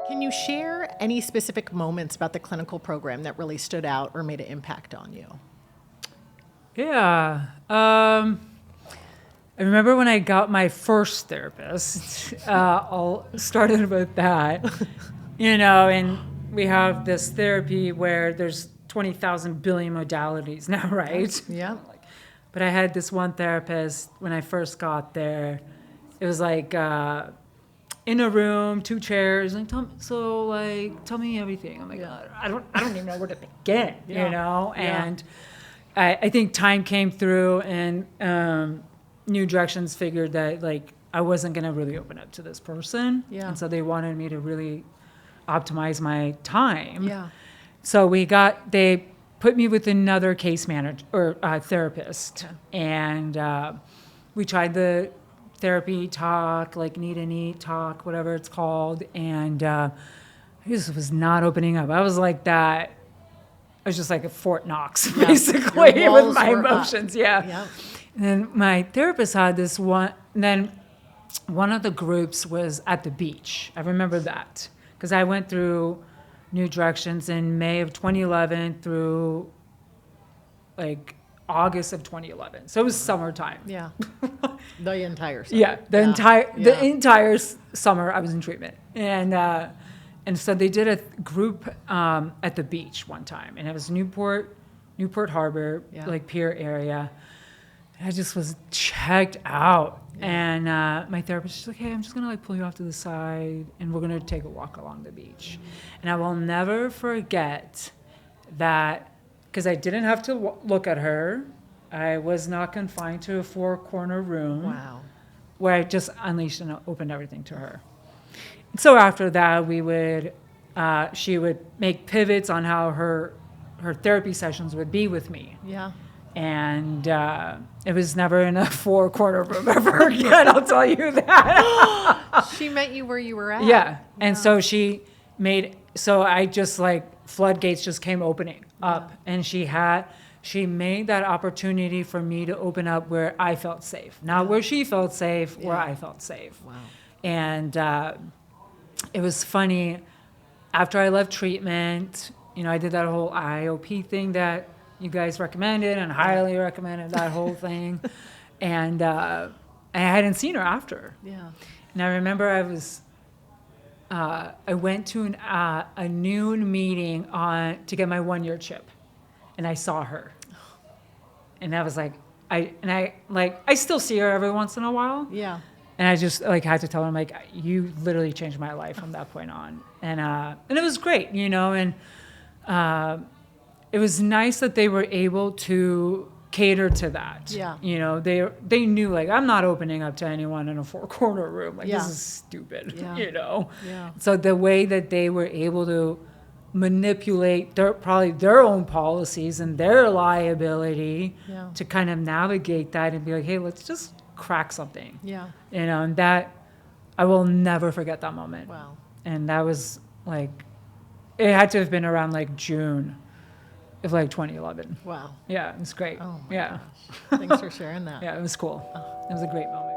Can you share any specific moments about the clinical program that really stood out or made an impact on you? Yeah. I remember when I got my first therapist, I'll start with that, and we have this therapy where there's 20,000 billion modalities now, right? Yeah. But I had this one therapist when I first got there. It was like in a room, 2 chairs, like tell me everything. I'm like, I don't even know where to begin, And I think time came through, and New Directions figured that I wasn't gonna really open up to this person, and so they wanted me to really optimize my time. Yeah. So they put me with another case manager or therapist, and we tried the therapy talk, need and eat talk, whatever it's called, and I just was not opening up. I was like that. I was just like a Fort Knox, basically, with my emotions. Yeah. And my therapist had this one. And then one of the groups was at the beach. I remember that because I went through New Directions in May of 2011 through August of 2011. So it was summertime. Yeah. The entire summer. Yeah, the entire summer I was in treatment, and so they did a group at the beach one time, and it was Newport Harbor, Pier area. And I just was checked out, and my therapist was like, "Hey, I'm just gonna pull you off to the side, and we're gonna take a walk along the beach." And I will never forget that. Because I didn't have to look at her. I was not confined to a 4-corner room. Wow. Where I just unleashed and opened everything to her. So after that, she would make pivots on how her therapy sessions would be with me. Yeah. And it was never in a 4-corner room ever again, I'll tell you that. She met you where you were at. Yeah. And so I just floodgates just came opening up, and she made that opportunity for me to open up where I felt safe, not where she felt safe, where I felt safe. Wow. And it was funny. After I left treatment, I did that whole IOP thing that you guys recommended and highly recommended, that whole thing. And I hadn't seen her after. Yeah. And I remember I went to a noon meeting to get my 1-year chip, and I saw her, and I was like, I still see her every once in a while. Yeah. And I just had to tell her, I'm like, you literally changed my life from that point on, and it was great, and it was nice that they were able to cater to that. Yeah. They knew I'm not opening up to anyone in a 4-corner room. This is stupid. Yeah. Yeah. So the way that they were able to manipulate their own policies and their liability to kind of navigate that and be like, hey, let's just crack something. Yeah. And that I will never forget that moment. Wow. And that was it had to have been around June of 2011. Wow. Yeah, it was great. Oh my yeah. gosh. Thanks for sharing that. Yeah, it was cool. It was a great moment.